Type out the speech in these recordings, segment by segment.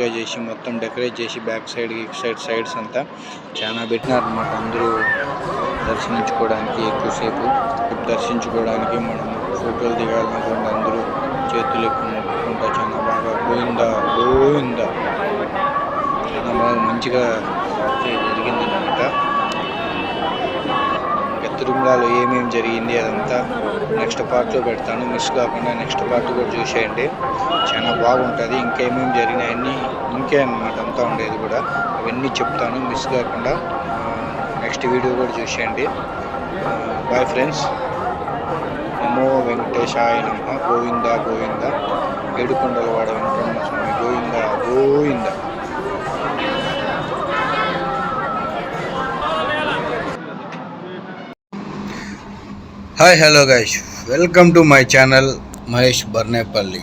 నీట్గా చేసి మొత్తం డెకరేట్ చేసి బ్యాక్ సైడ్కి సైడ్స్ అంతా చాలా పెట్టినారనమాట. అందరూ దర్శించుకోవడానికి ఎక్కువసేపు దర్శించుకోవడానికి మనం ఫోటోలు దిగాలనుకుంటే అందరూ చేతులు ఎక్కువ మొక్కుకుంటా చాలా బాగా గోవిందా గోవిందా చాలా బాగా మంచిగా జరిగిందనమాట. తిరుమలలో ఏమేమి జరిగింది అదంతా నెక్స్ట్ పార్ట్లో పెడతాను. మిస్ కాకుండా నెక్స్ట్ పార్ట్ కూడా చూసేయండి, చాలా బాగుంటుంది. ఇంకేమేమి జరిగినాయన్నీ ఇంకే అన్నమాట అంతా ఉండేది కూడా, అవన్నీ చెప్తాను. మిస్ కాకుండా నెక్స్ట్ వీడియో కూడా చూసేయండి. Bye friends. నమో వెంకటేశాయ నమః. గోవింద గోవింద. ఏడుకొండలవాడ వెంకటరమణ స్వామి Govinda Govinda. Hi hello guys, welcome to my channel Mahesh Barnepalli.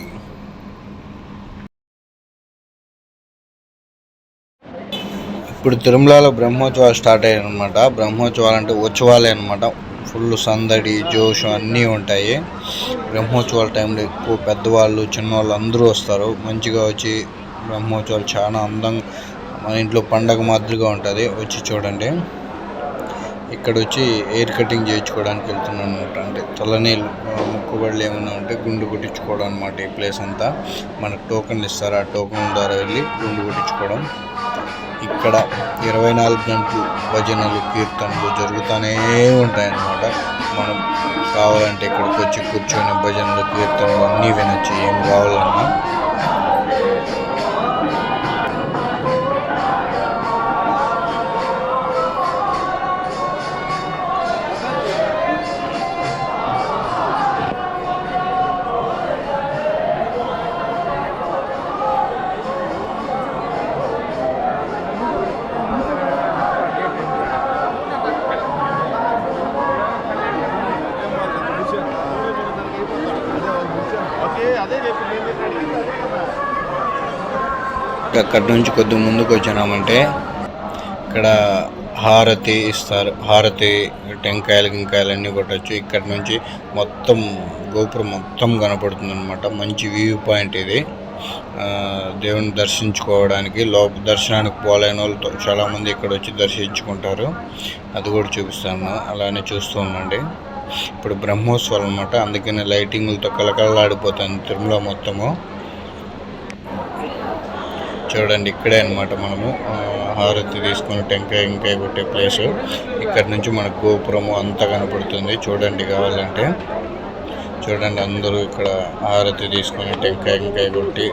ఇప్పుడు తిరుమలలో బ్రహ్మోత్సవాలు స్టార్ట్ అయ్యాయి అనమాట. బ్రహ్మోత్సవాలు అంటే ఉత్సవాలే అనమాట. ఫుల్ సందడి జోష్ అన్నీ ఉంటాయి. బ్రహ్మోత్సవాల టైంలో ఎక్కువ పెద్దవాళ్ళు చిన్నవాళ్ళు అందరూ వస్తారు. మంచిగా వచ్చి బ్రహ్మోత్సవాలు చాలా అందంగా మన ఇంట్లో పండగ మాదిరిగా ఉంటుంది. వచ్చి చూడండి. ఇక్కడ వచ్చి హెయిర్ కటింగ్ చేయించుకోవడానికి వెళ్తున్నాను అనమాట. అంటే తలనీళ్ళు మొక్కుబడులు ఏమైనా ఉంటే గుండు కొట్టించుకోవడం అనమాట. ఈ ప్లేస్ అంతా మనకు టోకెన్ ఇస్తారు. ఆ టోకెన్ ద్వారా వెళ్ళి గుండు కొట్టించుకోవడం. ఇక్కడ 24 గంటలు భజనలు కీర్తనలు జరుగుతూనే ఉంటాయన్నమాట. మనం కావాలంటే ఇక్కడికి వచ్చి కూర్చొని భజనలు కీర్తనలు అన్నీ వినొచ్చు, ఏం కావాలన్నా. అక్కడి నుంచి కొద్దిగా ముందుకు వచ్చినామంటే ఇక్కడ హారతి ఇస్తారు. హారతి టెంకాయలు గింకాయలు అన్నీ కొట్టచ్చు. ఇక్కడ నుంచి మొత్తం గోపురం మొత్తం కనపడుతుంది అనమాట. మంచి వ్యూ పాయింట్ ఇది. దేవుని దర్శించుకోవడానికి దర్శనానికి పోలేని వాళ్ళతో చాలామంది ఇక్కడ వచ్చి దర్శించుకుంటారు. అది కూడా చూపిస్తాను, అలానే చూస్తూ ఉండండి. ఇప్పుడు బ్రహ్మోత్సవాలు అనమాట, అందుకని లైటింగ్లతో కలకలలాడిపోతుంది తిరుమల మొత్తము. చూడండి, ఇక్కడే అనమాట మనము హారతి తీసుకొని టెంకాయ కొట్టే ప్లేసు. ఇక్కడ నుంచి మనకు గోపురము అంతా కనపడుతుంది. చూడండి, కావాలంటే చూడండి. అందరూ ఇక్కడ హారతి తీసుకొని టెంకాయ కొట్టి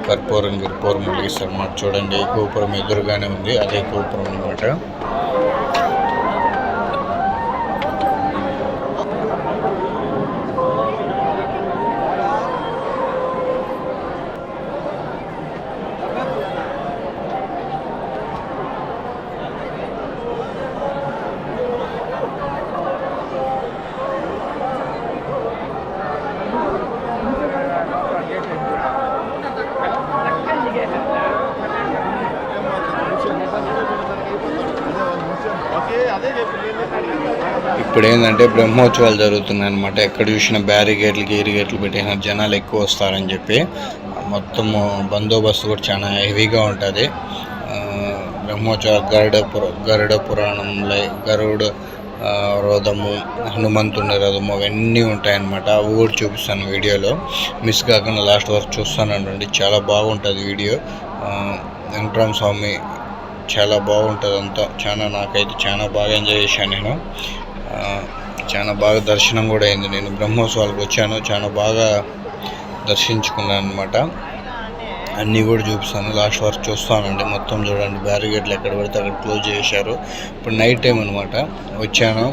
కర్పూరం వెలిగిస్తారు అన్నమాట. చూడండి, గోపురం ఎదురుగానే ఉంది, అదే గోపురం అనమాట. ఇప్పుడు ఏంటంటే బ్రహ్మోత్సవాలు జరుగుతున్నాయి అనమాట. ఎక్కడ చూసిన బ్యారిగేట్లు పెట్టిన జనాలు ఎక్కువ వస్తారని చెప్పి మొత్తము బందోబస్తు కూడా చాలా హెవీగా ఉంటుంది. బ్రహ్మోత్సవాలు గరుడ పురాణం, గరుడ రథము, హనుమంతుని రథము అవన్నీ ఉంటాయన్నమాట. అవి కూడా చూపిస్తాను వీడియోలో. మిస్ కాకుండా లాస్ట్ వరకు చూస్తానండి. చాలా బాగుంటుంది వీడియో. వెంకటరమణ స్వామి చాలా బాగుంటుంది అంతా. నాకైతే చాలా బాగా ఎంజాయ్ చేశాను. నేను చాలా బాగా దర్శనం కూడా అయింది. నేను బ్రహ్మోత్సవాలకు వచ్చాను, చాలా బాగా దర్శించుకున్నాను అనమాట. అన్నీ కూడా చూపిస్తాను, లాస్ట్ వరకు చూస్తానండి. మొత్తం చూడండి, బ్యారిగేట్లు ఎక్కడ పడితే అక్కడ క్లోజ్ చేశారు. ఇప్పుడు నైట్ టైం అనమాట. వచ్చాను,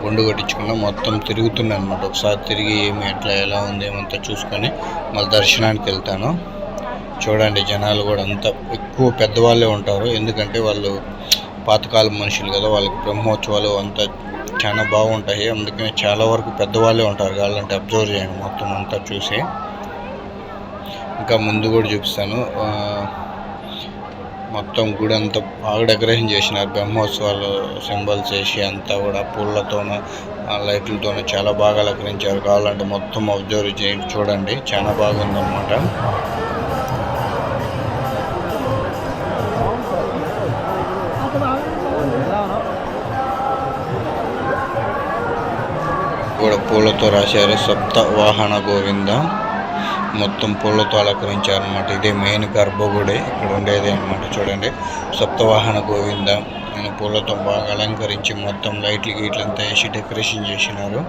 గుండు కొట్టించుకున్నా, మొత్తం తిరుగుతున్నాను అనమాట. ఒకసారి తిరిగి ఎలా ఉంది ఏమంతా చూసుకొని మళ్ళీ దర్శనానికి వెళ్తాను. చూడండి, జనాలు కూడా అంతా ఎక్కువ పెద్దవాళ్ళే ఉంటారు. ఎందుకంటే వాళ్ళు పాతకాలం మనుషులు కదా, వాళ్ళకి బ్రహ్మోత్సవాలు అంతా చాలా బాగుంటాయి. అందుకని చాలా వరకు పెద్దవాళ్ళే ఉంటారు. కావాలంటే అబ్జర్వ్ చేయండి మొత్తం అంతా చూసి. ఇంకా ముందు కూడా చూపిస్తాను. మొత్తం గుడి అంతా బాగా డెకరేషన్ చేసినారు. బ్రహ్మోత్సవాలు సింబల్స్ వేసి అంతా కూడా పూలతోనూ లైట్లతోనూ చాలా బాగా అలంకరించారు. కావాలంటే మొత్తం అబ్జర్వ్ చేయండి, చూడండి, చాలా బాగుందన్నమాట. పూలతో రాశారు సప్త వాహన గోవింద. మొత్తం పూలతో అలంకరించారు అనమాట. ఇదే మెయిన్ గర్భగుడి ఇక్కడ ఉండేది అనమాట. చూడండి, సప్తవాహన గోవింద నేను పూలతో బాగా అలంకరించి మొత్తం లైట్లు గీట్లు అంతా వేసి డెకరేషన్ చేసినారు.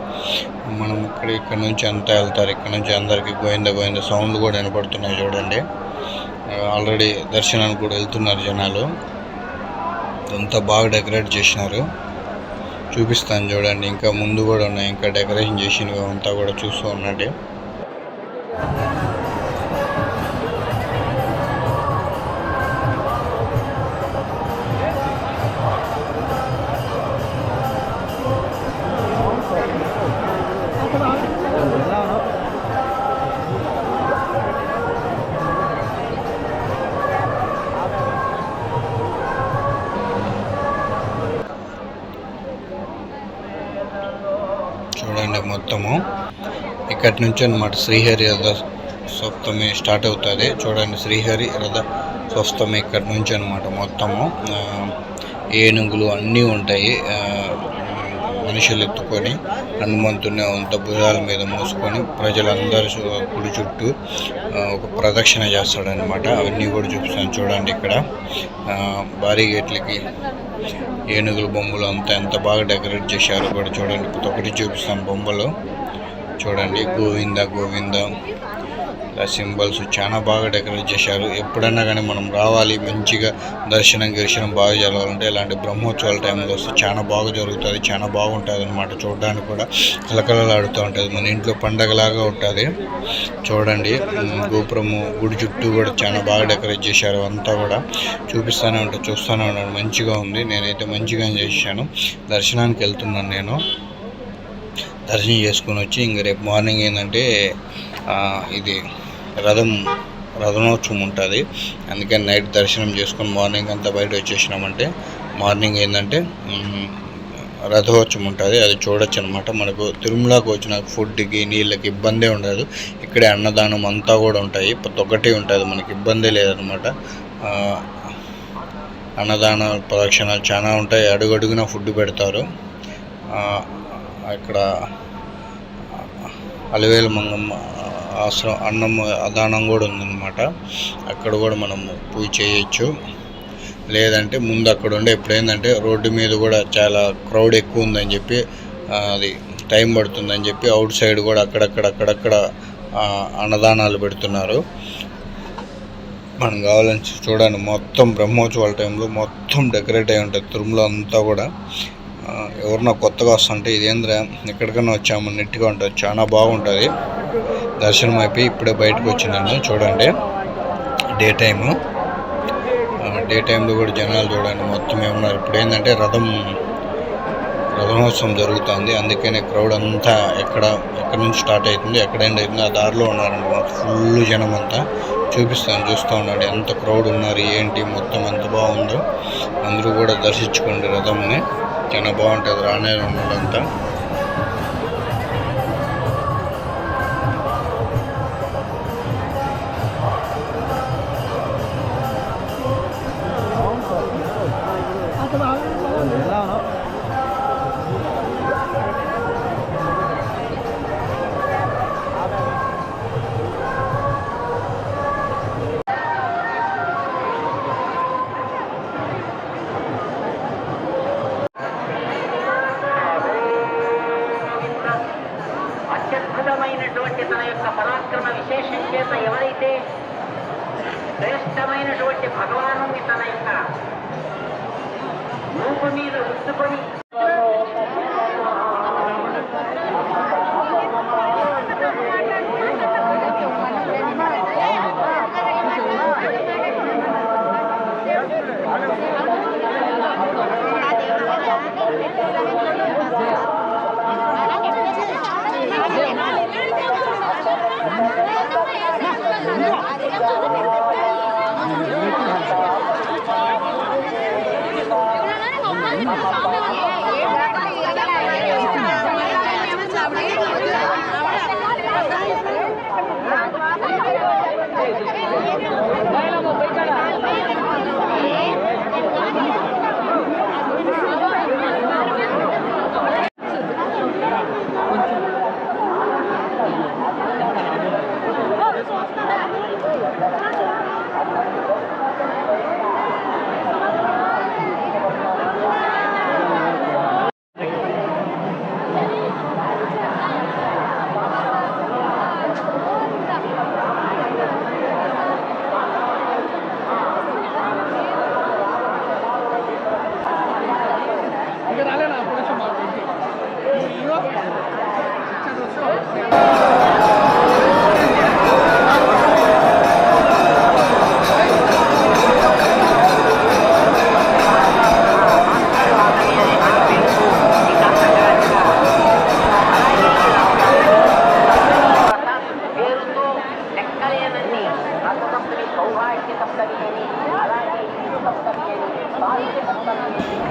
మనం ఇక్కడ నుంచి అంతా వెళ్తారు. ఇక్కడ నుంచి అందరికి గోవింద గోవింద సౌండ్లు కూడా వినపడుతున్నాయి. చూడండి, ఆల్రెడీ దర్శనానికి కూడా వెళ్తున్నారు జనాలు. అంతా బాగా డెకరేట్ చేసినారు. చూపిస్తాను చూడండి, ఇంకా ముందు కూడా ఉన్నాయి, ఇంకా డెకరేషన్ చేసినవి అంతా కూడా చూస్తూ ఉండండి. చూడండి, మొత్తము ఇక్కడి నుంచి అన్నమాట శ్రీహరి రథ సప్తమి స్టార్ట్ అవుతుంది. చూడండి, శ్రీహరి రథ సప్తమి ఇక్కడి నుంచి అన్నమాట. మొత్తము ఏనుగులు అన్నీ ఉంటాయి. మనుషులు ఎత్తుకొని హనుమంతుని అంత భుజాల మీద మోసుకొని ప్రజలందరూ గుడి చుట్టూ ఒక ప్రదక్షిణ చేస్తాడనమాట. అవన్నీ కూడా చూపిస్తాను చూడండి. ఇక్కడ భారీ గేట్లకి ఏనుగుల బొమ్మలు అంతా ఎంత బాగా డెకరేట్ చేశారు కూడా చూడండి. ఒకటి చూపిస్తాను బొమ్మలు చూడండి. గోవింద గోవింద ఇలా సింబల్స్ చాలా బాగా డెకరేట్ చేశారు. ఎప్పుడన్నా కానీ మనం రావాలి, మంచిగా దర్శనం బాగా జరగాలంటే ఇలాంటి బ్రహ్మోత్సవాల టైంలో వస్తే చాలా బాగా జరుగుతుంది. చాలా బాగుంటుంది అనమాట. చూడడానికి కూడా కలకలలాడుతూ ఉంటుంది. మన ఇంట్లో పండగలాగా ఉంటుంది. చూడండి, గోపురము గుడి చుట్టూ కూడా చాలా బాగా డెకరేట్ చేశారు. అంతా కూడా చూపిస్తూనే ఉంటాను, చూస్తూనే ఉన్నాను. మంచిగా ఉంది. నేనైతే మంచిగా చేశాను. దర్శనానికి వెళ్తున్నాను. నేను దర్శనం చేసుకొని వచ్చి ఇంక రేపు మార్నింగ్ ఏంటంటే ఇది రథనోత్సవం ఉంటుంది. అందుకని నైట్ దర్శనం చేసుకొని మార్నింగ్ అంతా బయట వచ్చేసినామంటే మార్నింగ్ ఏంటంటే రథోత్సవం ఉంటుంది. అది చూడొచ్చు అనమాట. మనకు తిరుమలకు వచ్చిన ఫుడ్కి నీళ్ళకి ఇబ్బందే ఉండదు. ఇక్కడే అన్నదానం అంతా కూడా ఉంటాయి. ప్రతి ఒక్కటి ఉంటుంది, మనకి ఇబ్బందే లేదనమాట. అన్నదాన ప్రదక్షిణాలు చాలా ఉంటాయి. అడుగడుగున ఫుడ్ పెడతారు. ఇక్కడ అలివేలు మంగమ్మ అన్నం అదానం కూడా ఉందన్నమాట. అక్కడ కూడా మనం పూజ చేయొచ్చు. లేదంటే ముందు అక్కడ ఉండే ఎప్పుడైందంటే రోడ్డు మీద కూడా చాలా క్రౌడ్ ఎక్కువ ఉందని చెప్పి అది టైం పడుతుందని చెప్పి అవుట్ సైడ్ కూడా అక్కడక్కడ అన్నదానాలు పెడుతున్నారు. మనం కావాలని చూడండి. మొత్తం బ్రహ్మోత్సవాల టైంలో మొత్తం డెకరేట్ అయి ఉంటుంది తిరుమల అంతా కూడా. ఎవరన్నా కొత్తగా వస్తుంటే ఇదేంద్ర ఎక్కడికన్నా వచ్చాము నెట్గా ఉంటుంది. చాలా బాగుంటుంది. దర్శనం అయిపోయి ఇప్పుడే బయటకు వచ్చినాను. చూడండి, డే టైంలో కూడా జనాలు చూడండి మొత్తం ఏమన్నారు. ఇప్పుడు ఏంటంటే రథోత్సవం జరుగుతుంది. అందుకనే క్రౌడ్ అంతా ఎక్కడి నుంచి స్టార్ట్ అవుతుంది, ఎక్కడ ఎండ్ అవుతుంది ఆ దారిలో ఉన్నారన్నమాట. ఫుల్ జనం అంతా చూపిస్తాను, చూస్తూ ఉండండి ఎంత క్రౌడ్ ఉన్నారు ఏంటి, మొత్తం ఎంత బాగుందో. అందరూ కూడా దర్శించుకోండి రథంని. చాలా బాగుంటుంది. రానే ఉన్నదంతా అత్యద్భుతమైనటువంటి తన యొక్క పరాక్రమ విశేషం చేత ఎవరైతే శ్రేష్టమైనటువంటి భగవాను తన యొక్క రూపు మీద ఉంచుకొని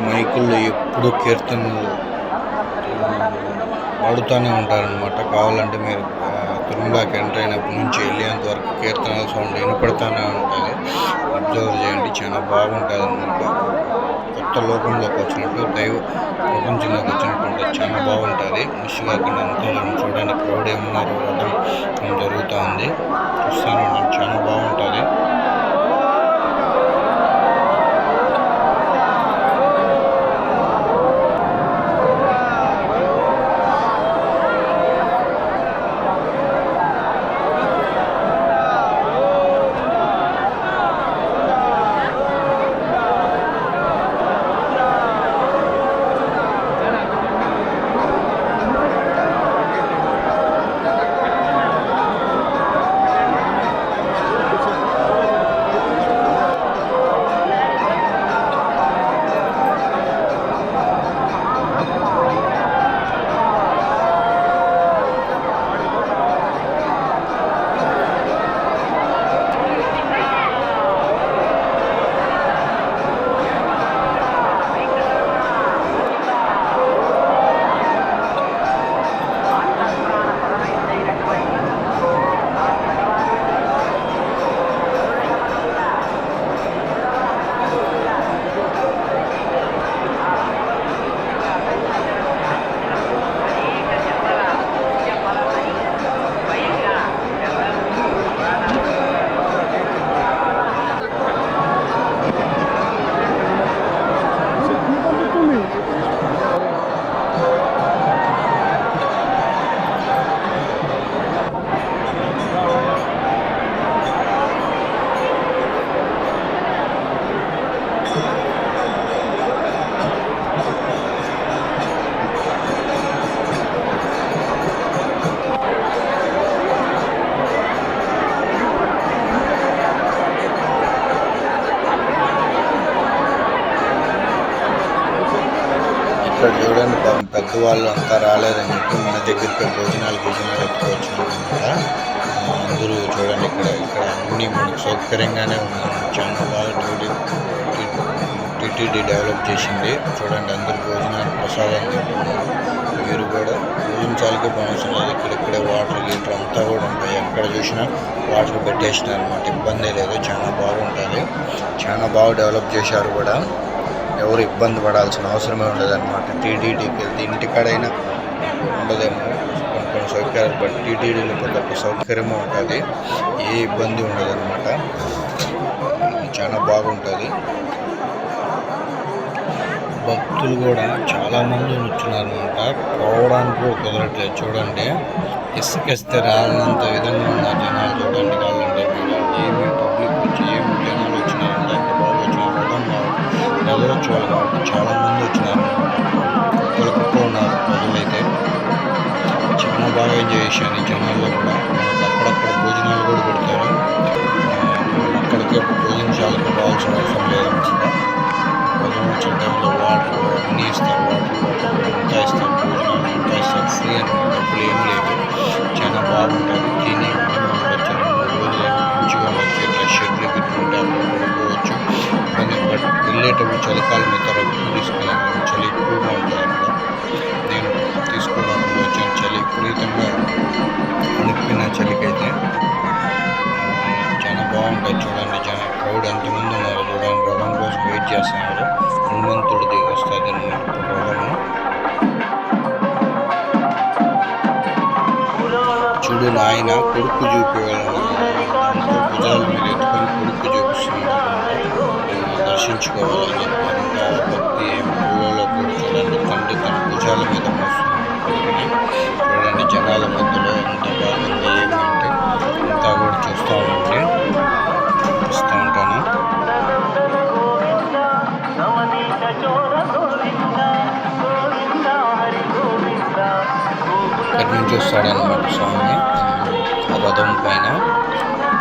మైకుల్లో ఎప్పుడు కీర్తనలు పాడుతూనే ఉంటారనమాట. కావాలంటే మీరు తిరుమలకి ఎంటర్ అయినప్పటి నుంచి వెళ్ళేంత వరకు కీర్తనల సౌండ్ వినపడుతూనే ఉంటుంది. అబ్జర్వ్ చేయండి, చాలా బాగుంటుంది అనమాట. కొత్త లోకంలోకి వచ్చినట్టు, దైవ ప్రపంచంలోకి వచ్చినట్టు ఉంటుంది. చాలా బాగుంటుంది. మిస్ కాకుండా అంతా చూడండి, క్రౌడ్ ఏమన్నారు, రథం జరుగుతూ ఉంది, చూస్తూనే ఉండండి, చాలా బాగుంటుంది. ఇక్కడ చూడండి, పెద్దవాళ్ళు అంతా రాలేదని చెప్పి మన దగ్గరికి భోజనాలు ఎత్తుకొచ్చినారనమాట. అందరూ చూడండి, ఇక్కడ అన్నీ మనకు సౌకర్యంగానే ఉన్నాయి. చాలా బాగా టీటీడీ డెవలప్ చేసింది. చూడండి, అందరూ భోజనాలు ప్రసాదం తింటున్నారు. మీరు కూడా భోజనాలకే పనవసరం లేదు. ఇక్కడిక్కడే వాటర్ గీటర్ అంతా కూడా ఉంటాయి. ఎక్కడ చూసినా వాటర్ పెట్టేసినారు అనమాట. ఇబ్బంది లేదు, చాలా బాగుంటుంది. చాలా బాగా డెవలప్ చేశారు కూడా. ఎవరు ఇబ్బంది పడాల్సిన అవసరమే ఉండదన్నమాట. టీటీడీకి వెళ్తే ఇంటికాడైనా ఉండదేమో కొన్ని సౌకర్యాలు, బట్ టీటీడీలో ప్రతి ఒక్క సౌకర్యము ఉంటుంది. ఏ ఇబ్బంది ఉండదన్నమాట. చాలా బాగుంటుంది. భక్తులు కూడా చాలామంది వచ్చినారనమాట. పోవడానికి కూడా కుదరట్లేదు. చూడండి, ఇసుకేస్తే రానంత విధంగా ఉన్న జనాలు చూడండి. కావాలంటే ఏమి పబ్లిక్ వచ్చి ఏమి జనాలు వచ్చినారంటే అంత బాగా వచ్చినారు. రథోత్సవాలు కాబట్టి చాలామంది వచ్చినారు. కుప్పలు ఉన్నారు ప్రజలైతే. చాలా బాగా ఎంజాయ్ చేశాను. ఈ జనాల్లో కూడా అక్కడక్కడ భోజనాలు కూడా పెడతారు. అక్కడికే భోజనశాలకు రావాల్సిన అవసరం లేదన్నమాట. రథోత్సవ టైంలో వాటర్ అన్నీ ఇస్తారు. వాటర్ అంతా ఇస్తారు. భోజనాలు అంతా ఇస్తారు. ఫ్రీ అనమాట, డబ్బులు ఏం లేదు. చాలా బాగుంటుంది. తిని మనం ఉండొచ్చు. 2-3 రోజులు మంచిగా ఉండొచ్చు. ఇట్లా షెడ్లు గిట్లుంటే అక్కడ పడుకోవచ్చు. బట్ వెళ్ళేటప్పుడు చలికాలం అయితే రగ్గులు తీసుకున్నాను. చలి ఎక్కువగా ఉంటుంది అక్కడ. నేను తీసుకోవడానికి వచ్చాను. చలి విపరీతంగా అనిపిన చలికైతే చాలా బాగుంటుంది. చూడండి, చాలా క్రౌడ్ ఎంతమంది ఉన్నారు చూడండి. రథం కోసం వెయిట్ చేస్తున్నారు. హనుమంతుడు దిగి వస్తుంది అన్నమాట రథము. చూడు, ఆయన కొడుకు చూపించాలని భుజాల మీద ఎత్తుకొని కొడుకు చూపిస్తున్నాడు అన్నమాట. దర్శించుకోవాలని చెప్పి అంత భక్తి పూలలో కూడా చూడండి. తండ్రి తన భుజాల మీద మోస్తున్నాడు కొడుకుని. చూడండి, జనాల మధ్యలో ఎంత బాగుంది ఏమంటే అంతా కూడా చూస్తూ ఉంటాను. ఇక్కడి నుంచి వస్తాడనమాట స్వామి రథం పైన.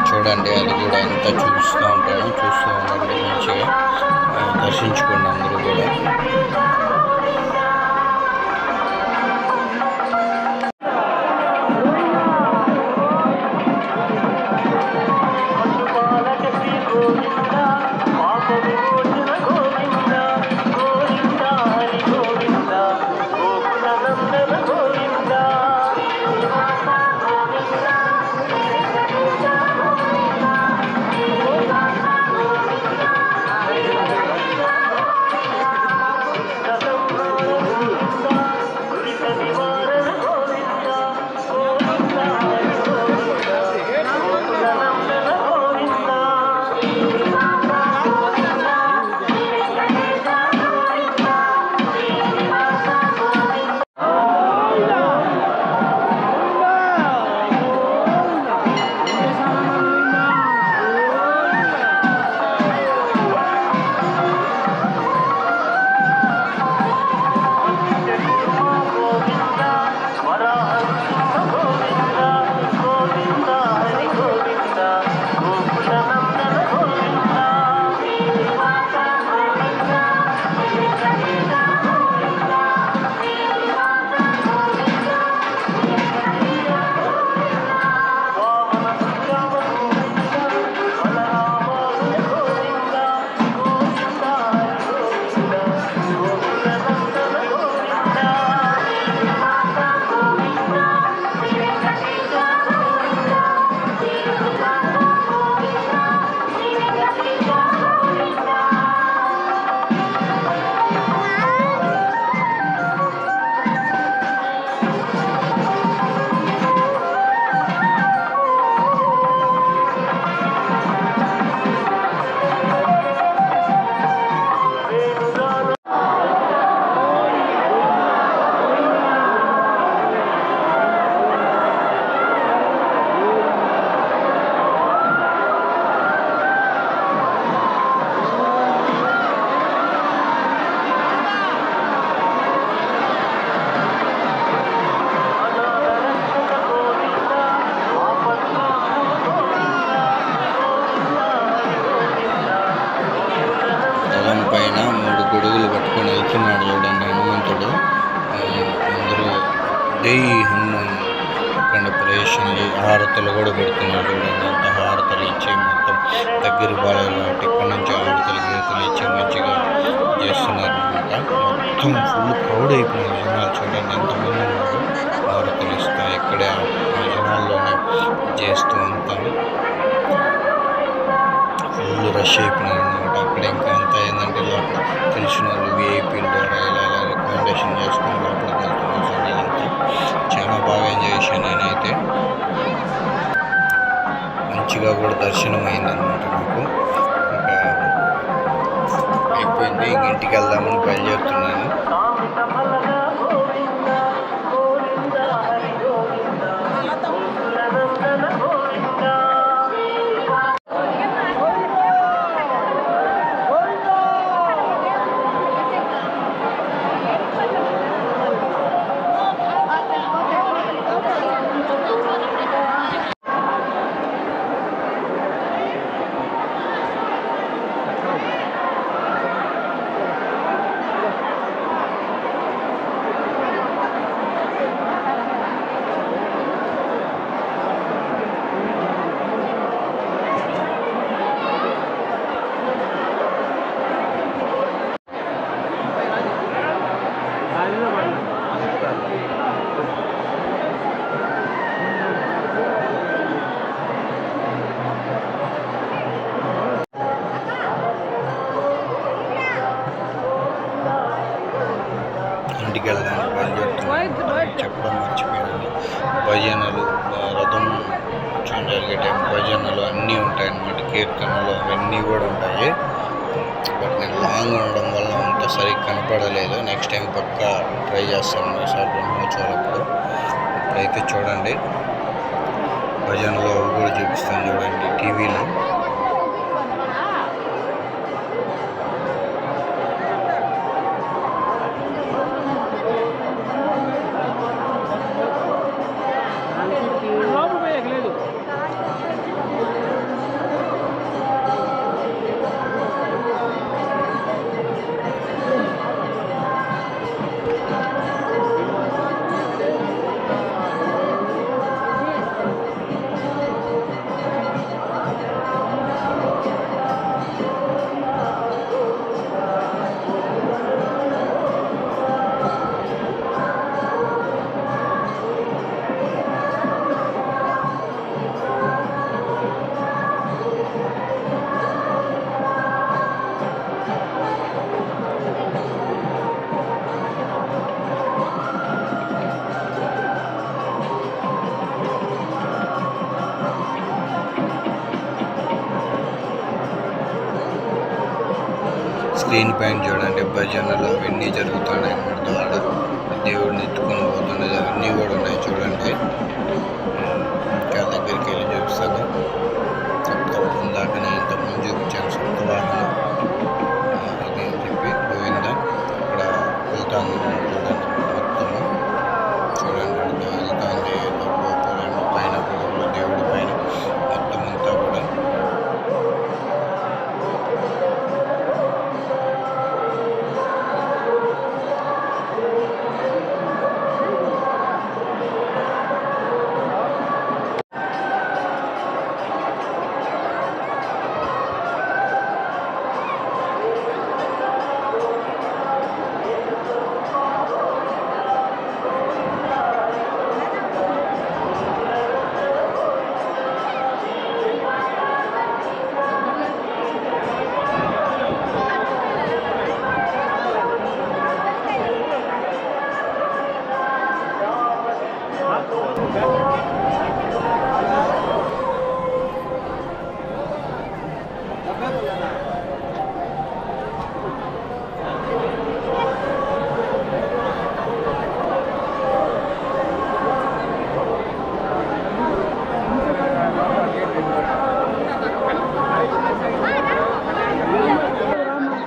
చూడండి, అది కూడా అంతా చూస్తూ ఉంటాను. చూస్తూ ఉండండి, మంచిగా దర్శించుకోండి అందరూ కూడా. గోవింద గొడుగులు పట్టుకొని వెళ్తున్నాడు చూడండి హనుమంతుడు. అందరూ జై హనుమాన్ ఇక్కడ ప్రవేశించి హారతలు కూడా పెడుతున్నారు చూడండి. అంత హారతలు ఇచ్చి మొత్తం దగ్గర బాలేదు కాబట్టి ఇక్కడ నుంచి హారతలు గీతలు ఇచ్చి మంచిగా చేస్తున్నారు అనమాట. మొత్తం ఫుల్ క్రౌడ్ అయిపోయినారు జనాలు చూడండి ఎంతమంది ఉన్నారు. హారతలు ఇస్తా ఇక్కడే ఆ జనాల్లోనే చేస్తూ ఉంటాను. ఫుల్ రష్ అయిపోయినారు అనమాట. అక్కడ ఇంకా అంతా ఏంటంటే లోపల తెలిసిన వాళ్ళు విఐపీల ద్వారా ఇలా రికమెండేషన్ చేసుకుని లోపలికి వెళ్తున్నారు జనాలంతా. చాలా బాగా ఎంజాయ్ చేశాను నేనైతే. మంచిగా కూడా దర్శనం అయిందనమాట నాకు. ఇంకా అయిపోయింది, ఇంక ఇంటికి వెళ్దామని బయలుదేరుతున్నాను. ఇంటికి వెళ్ళడానికి బయలుదేరుతున్నాను. చెప్పడం మర్చిపోయాను. భజనలు, రథం జరిగే టైం భజనలు అన్నీ ఉంటాయి అన్నమాట. కీర్తనలు అవన్నీ కూడా ఉంటాయి. బట్ నేను లాంగ్ ఉండడం వల్ల అంత సరిగ్గా కనపడలేదు. నెక్స్ట్ టైం పక్కా ట్రై చేస్తాను ఈసారి బ్రహ్మోత్సవాలప్పుడు. ఇప్పుడైతే చూడండి భజనలు అవి కూడా చూపిస్తాను చూడండి టీవీలో. స్క్రీన్ పైన చూడండి భజనలు అవన్నీ జరుగుతున్నాయి అన్నమాట. వాడు దేవుడిని ఎత్తుకొని పోతున్నది అవన్నీ కూడా ఉన్నాయి చూడండి. ఇంకా దగ్గరికి వెళ్ళి చూపిస్తాను. ఇందాకనే ఇంతకుముందు చూపించాను సప్తవాహనం ఇది అని చెప్పి గోవింద ఇక్కడ వెళ్తాను చూడండి. మొత్తము చూడండి వెళ్తాంది గోపురం పైన కూడా దేవుడి పైన మొత్తం అంతా కూడా.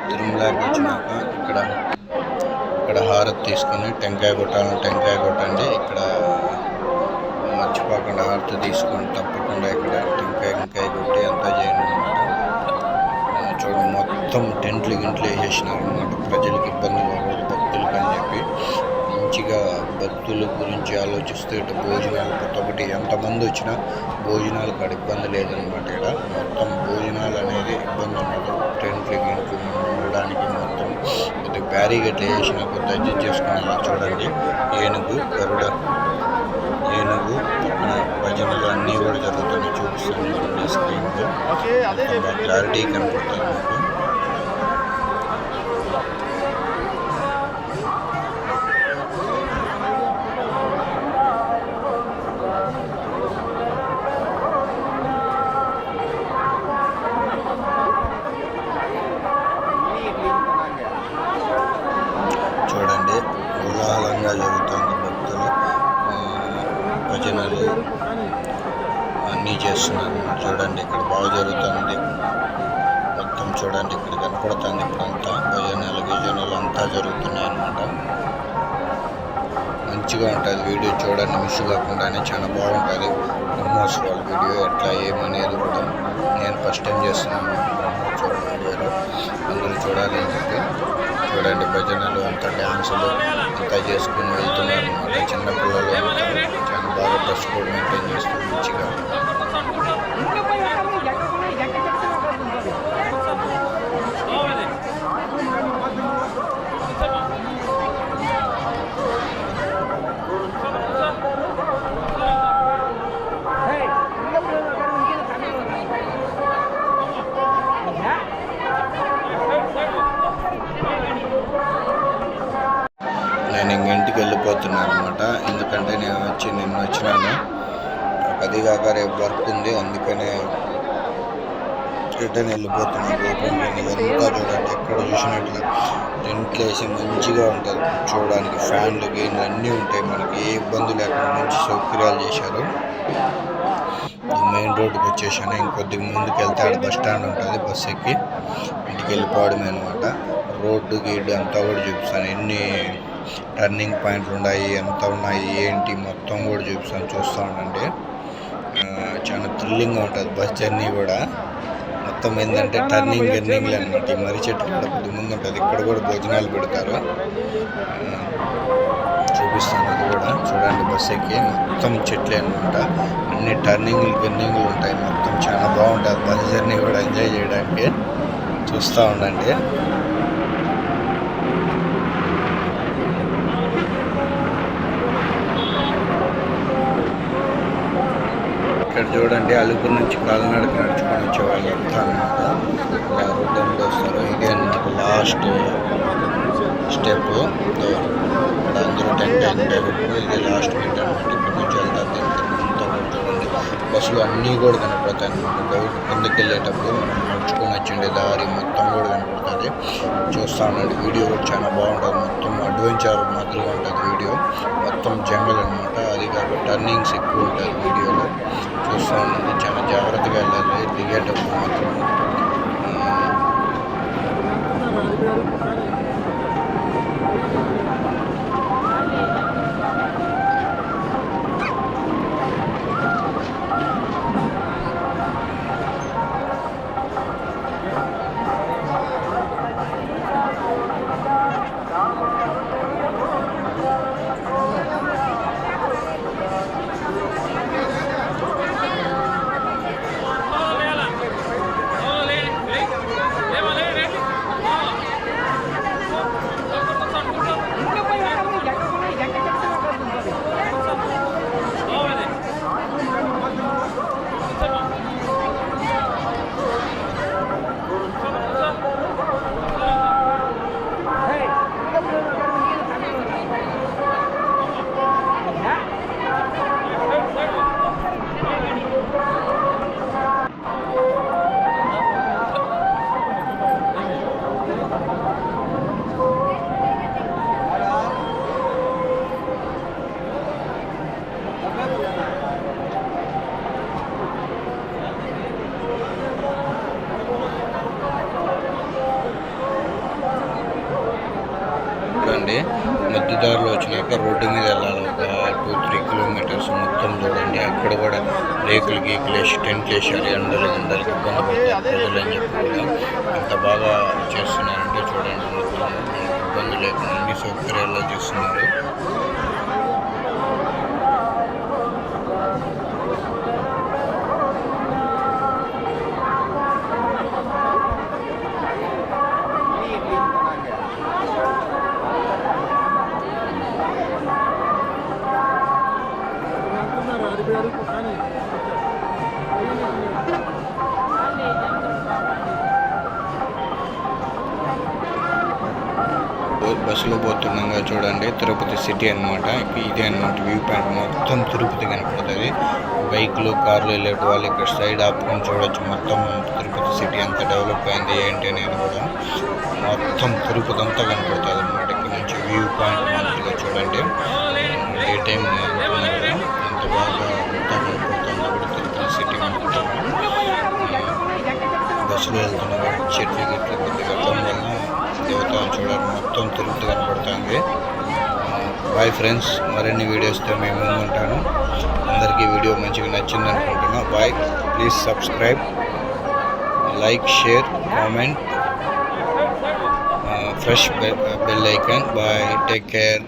తిరుమలకి వచ్చినాక ఇక్కడ హారతి తీసుకొని టెంకాయ కొట్టాలని టెంకాయ కొట్టండి. ఇక్కడ మర్చిపోకుండా హారతి తీసుకొని తప్పకుండా ఇక్కడ టెంకాయ కొట్టి అంతా చేయండి అనమాట. చూడండి మొత్తం మొత్తం టెంట్లు గింట్లు వేసేసినారు అన్నమాట. ప్రజలకు ఇబ్బంది కాకూడదు భక్తులకు అని చెప్పి మంచిగా భక్తుల గురించి ఆలోచిస్తూ ఇటు భోజనాలు కొత్త ఒకటి ఎంతమంది వచ్చినా భోజనాలు కాడ ఇబ్బంది లేదనమాట. ఇక్కడ మొత్తం భోజనాలు అనేది ఇబ్బంది ఉండదు. టెంట్లు గింట్లు ఉండడానికి మొత్తం కొద్దిగా బ్యారిగేట్లు వేసిన కొద్ది అడ్జస్ట్ చేసుకునేలా చూడండి. ఏనుగు గరుడ ఏనుగు పక్కన భజనలు అన్నీ కూడా జరుగుతున్నాయి. చూపిస్తాను స్క్రీన్లో క్లారిటీ కనపడుతుంది మీకు. చూడండి కోలాహలంగా జరుగుతుంది. భక్తులు భజనలు అన్నీ చేస్తున్నారు. చూడండి ఇక్కడ బాగా జరుగుతుంది మొత్తం. చూడండి ఇక్కడ కనపడుతుంది ఇప్పుడంతా భజనలు గిజనలు అంతా జరుగుతున్నాయి అన్నమాట. మంచిగా ఉంటుంది వీడియో చూడండి మిస్ కాకుండానే. చాలా బాగుంటుంది బ్రహ్మోత్సవాల వీడియో ఎట్లా ఏమనేది కూడా నేను ఫస్ట్ టైం చేస్తున్నాను బ్రహ్మోత్సవాల వీడియోలో. అందరూ చూడాలి అని చెప్పి చూడండి భజనలు అంతా డ్యాన్సులు అంతా చేసుకుని వెళ్తున్నారు అన్నమాట. చిన్నపిల్లలు అంతా చాలా బాగా డ్రెస్ కోడ్ మెయింటైన్ చేస్తూ మంచిగా నేను ఇంటికి వెళ్ళిపోతున్నాను అనమాట. ఎందుకంటే నిన్న వచ్చినాను, అది కాక రేపు వర్క్ ఉంది, అందుకనే రిటర్న్ వెళ్ళిపోతున్నాను. ఇదంతా చూడండి ఎక్కడ చూసినట్లు టెంట్లు వేసి మంచిగా ఉంటుంది చూడడానికి. ఫ్యాన్లు గేన్లు అన్నీ ఉంటాయి, మనకి ఏ ఇబ్బంది లేకుండా మంచి సౌకర్యాలు చేశారు. మెయిన్ రోడ్డుకి వచ్చేసాను. ఇంకొద్దిగా ముందుకు వెళ్తే ఆడ బస్ స్టాండ్ ఉంటుంది, బస్ ఎక్కి ఇంటికి వెళ్ళిపోవడమే అనమాట. రోడ్డు గీడ్డు అంతా కూడా చూపిస్తాను, ఎన్ని టర్నింగ్ పాయింట్లు ఉన్నాయి, ఎంత ఉన్నాయి ఏంటి మొత్తం కూడా చూపిస్తాను. చూస్తూ ఉండండి, చాలా థ్రిల్లింగ్గా ఉంటుంది బస్ జర్నీ కూడా. మొత్తం ఏంటంటే టర్నింగ్ గర్నింగ్లు అనమాట. ఈ మర్రి చెట్టు కూడా కొద్ది ముందు ఉంటుంది, ఇక్కడ కూడా భోజనాలు పెడతారు. చూపిస్తాను అది కూడా చూడండి. బస్ ఎక్కి మొత్తం చెట్లే అనమాట, అన్ని టర్నింగ్లు గర్నింగ్లు ఉంటాయి. మొత్తం చాలా బాగుంటుంది బస్ జర్నీ కూడా ఎంజాయ్ చేయడానికి. చూస్తూ ఉండండి. ఇక్కడ చూడండి అలుగురు నుంచి కాలినడక నడుచుకొని వచ్చేవాళ్ళు అంతా అనమాట. ఇలా రోడ్డు వస్తారు. ఇదే అనమాట లాస్ట్ స్టెప్. ఇక్కడ అందరూ టెంట్ ఇది లాస్ట్ మినిట్ అనమాట. ఇక్కడ నుంచి వెళ్తారు అంతా కూడా చూడండి. బస్సులు అన్నీ కూడా కనపడతాయి అనమాట. డౌట్ కిందకి వెళ్ళేటప్పుడు మనం నడుచుకొని వచ్చిండే దారి మొత్తం కూడా కనపడుతుంది. చూస్తూ ఉండండి. వీడియో కూడా చాలా బాగుంటుంది, మొత్తం అడ్వెంచర్ మాదిరిగా ఉంటుంది వీడియో. మొత్తం జంగల్ అనమాట, అది కాక టర్నింగ్స్ ఎక్కువ ఉంటుంది వీడియోలో. చూస్తూ ఉండండి, చాలా జాగ్రత్తగా వెళ్ళాలి దిగేటప్పుడు మాత్రం. చూడండి, మధ్యదారిలో వచ్చినాక రోడ్డు మీద వెళ్ళాలి ఒక 2-3 కిలోమీటర్స్ మొత్తం చూడండి. అక్కడ కూడా రేకులు గీకులు వేసి టెంట్లు వేసారు, ఎండలకి ఇబ్బంది పడతారు ప్రజలు అని చెప్పి కూడా ఎంత బాగా చేస్తున్నారంటే చూడండి, మొత్తం ఇబ్బంది లేకుండా అన్ని సౌకర్యాల్లో చేస్తున్నారు. బస్సులో పోతుండగా చూడండి, తిరుపతి సిటీ అనమాట. ఇదే అనమాట వ్యూ పాయింట్, మొత్తం తిరుపతి కనపడుతుంది. బైక్లు కార్లు వెళ్ళేటి వాళ్ళు ఇక్కడ సైడ్ ఆపుకొని చూడొచ్చు. మొత్తం తిరుపతి సిటీ అంతా డెవలప్ అయింది ఏంటి అనేది కూడా మొత్తం తిరుపతి అంతా కనపడుతుంది అనమాట. ఇక్కడ నుంచి వ్యూ పాయింట్ మాదిరిగా చూడండి, ఏ టైం ఎంత బాగా అంతా కనపడుతుందో కూడా తిరుపతి సిటీ కనపడుతుంది. బస్సులో వెళ్తున్నా చెట్లు గిట్లు కొద్దిగా వెళ్ళడం వల్ల దేవతలను చూడాలి, మొత్తం తిరుగుతూ కనపడుతుంది. బాయ్ ఫ్రెండ్స్, మరిన్ని వీడియోస్తో మేము ఉంటాను. అందరికీ వీడియో మంచిగా నచ్చింది అనుకుంటున్నా. Bye, please subscribe, like, share, comment, fresh bell icon. Bye, take care.